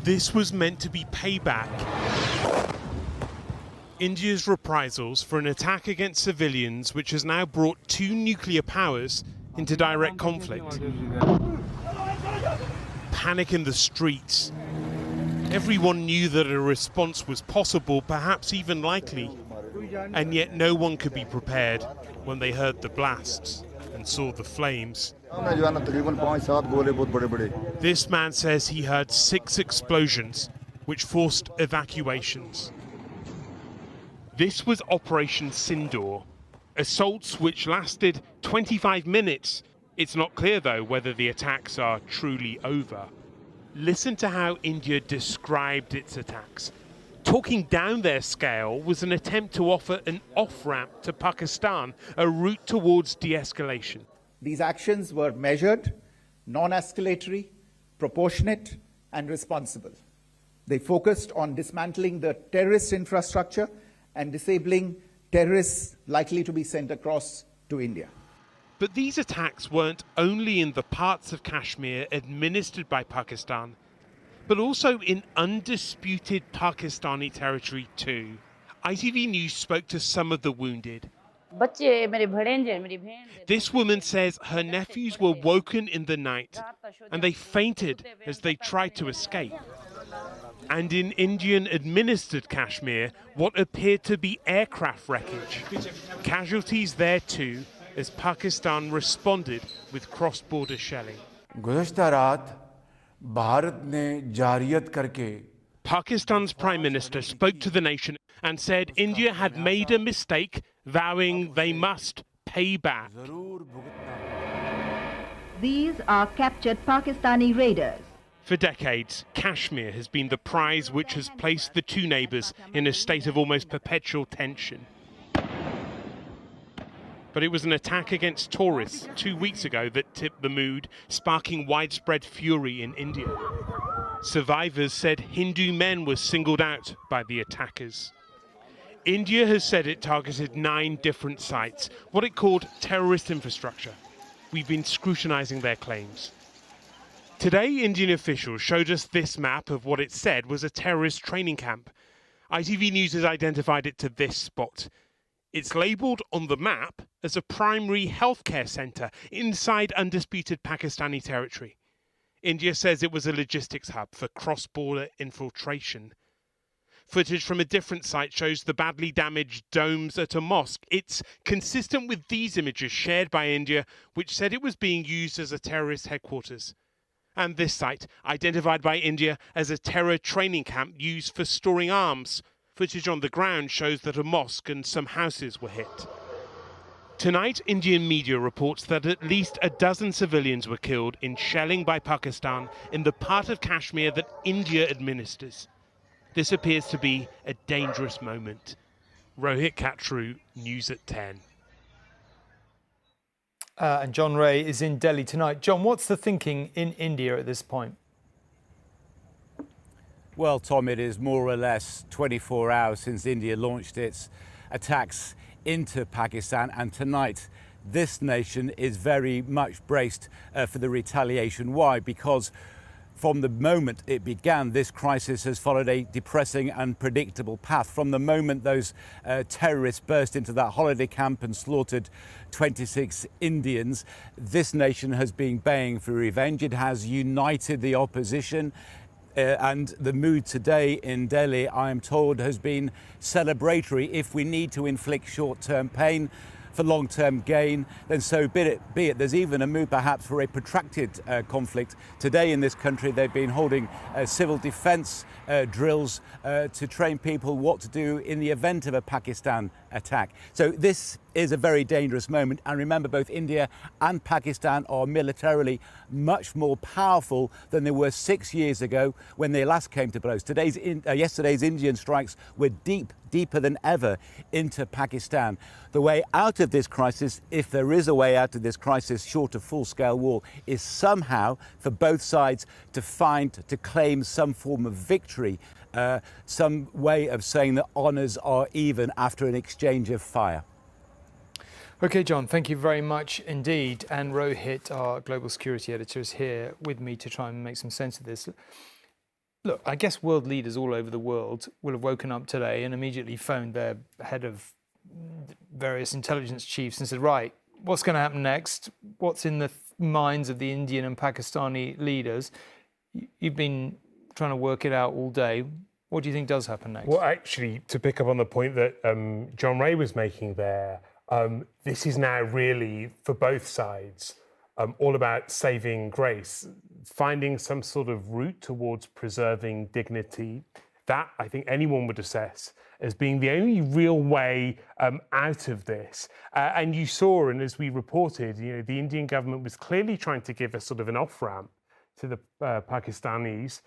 This was meant to be payback. India's reprisals for an attack against civilians, which has now brought two nuclear powers into direct conflict. Panic in the streets. Everyone knew that a response was possible, perhaps even likely, and yet no one could be prepared when they heard the blasts and saw the flames. This man says he heard 6 explosions, which forced evacuations. This was Operation Sindoor, assaults which lasted 25 minutes. It's not clear, though, whether the attacks are truly over. Listen to how India described its attacks. Talking down their scale was an attempt to offer an off-ramp to Pakistan, a route towards de-escalation. These actions were measured, non-escalatory, proportionate and responsible. They focused on dismantling the terrorist infrastructure and disabling terrorists likely to be sent across to India. But these attacks weren't only in the parts of Kashmir administered by Pakistan, but also in undisputed Pakistani territory too. ITV News spoke to some of the wounded. This woman says her nephews were woken in the night and they fainted as they tried to escape. And in Indian-administered Kashmir, what appeared to be aircraft wreckage. Casualties there too, as Pakistan responded with cross-border shelling. Pakistan's Prime Minister spoke to the nation and said India had made a mistake, vowing they must pay back. These are captured Pakistani raiders. For decades, Kashmir has been the prize which has placed the two neighbours in a state of almost perpetual tension. But it was an attack against tourists 2 weeks ago that tipped the mood, sparking widespread fury in India. Survivors said Hindu men were singled out by the attackers. India has said it targeted 9 different sites, what it called terrorist infrastructure. We've been scrutinising their claims. Today, Indian officials showed us this map of what it said was a terrorist training camp. ITV News has identified it to this spot. It's labelled on the map as a primary healthcare centre inside undisputed Pakistani territory. India says it was a logistics hub for cross-border infiltration. Footage from a different site shows the badly damaged domes at a mosque. It's consistent with these images shared by India, which said it was being used as a terrorist headquarters. And this site, identified by India as a terror training camp used for storing arms. Footage on the ground shows that a mosque and some houses were hit. Tonight, Indian media reports that at least a dozen civilians were killed in shelling by Pakistan in the part of Kashmir that India administers. This appears to be a dangerous moment. Rohit, Kachroo, News at 10. And John Ray is in Delhi tonight. John, what's the thinking in India at this point? Well, Tom, it is more or less 24 hours since India launched its attacks into Pakistan, and tonight this nation is very much braced for the retaliation. Why? Because from the moment it began, this crisis has followed a depressing and predictable path. From the moment those terrorists burst into that holiday camp and slaughtered 26 Indians, this nation has been baying for revenge. It has united the opposition. And the mood today in Delhi, I am told, has been celebratory. If we need to inflict short-term pain for long-term gain, then so be it. There's even a mood perhaps for a protracted conflict. Today in this country, they've been holding civil defence drills to train people what to do in the event of a Pakistan attack. So this is a very dangerous moment. And remember, both India and Pakistan are militarily much more powerful than they were 6 years ago when they last came to blows. Yesterday's Indian strikes were deeper than ever into Pakistan. The way out of this crisis, if there is a way out of this crisis short of full-scale war, is somehow for both sides to claim some form of victory, some way of saying that honours are even after an exchange of fire. OK, John, thank you very much indeed. And Rohit, our global security editor, is here with me to try and make some sense of this. Look, I guess world leaders all over the world will have woken up today and immediately phoned their head of various intelligence chiefs and said, right, what's going to happen next? What's in the minds of the Indian and Pakistani leaders? You've been trying to work it out all day. What do you think does happen next? Well, actually, to pick up on the point that John Ray was making there, this is now really, for both sides, all about saving grace, finding some sort of route towards preserving dignity. That, I think, anyone would assess as being the only real way out of this. And you saw, and as we reported, the Indian government was clearly trying to give a sort of an off-ramp to the Pakistanis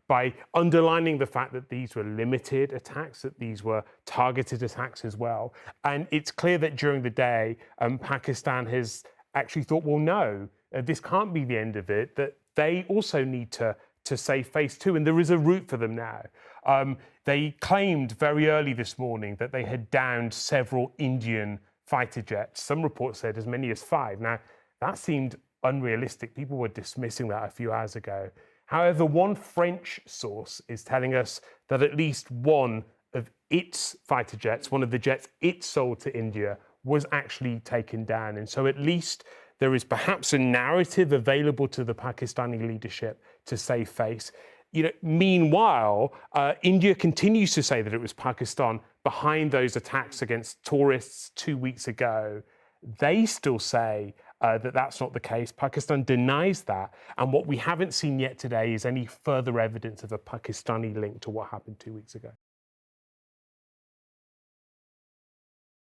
by underlining the fact that these were limited attacks, that these were targeted attacks as well. And it's clear that during the day, Pakistan has actually thought, well, no, this can't be the end of it, that they also need to save face too, and there is a route for them now. They claimed very early this morning that they had downed several Indian fighter jets. Some reports said as many as 5. Now, that seemed unrealistic. People were dismissing that a few hours ago. However, one French source is telling us that at least one of its fighter jets, one of the jets it sold to India, was actually taken down. And so at least there is perhaps a narrative available to the Pakistani leadership to save face. Meanwhile, India continues to say that it was Pakistan behind those attacks against tourists 2 weeks ago. They still say that that's not the case. Pakistan denies that. And what we haven't seen yet today is any further evidence of a Pakistani link to what happened 2 weeks ago.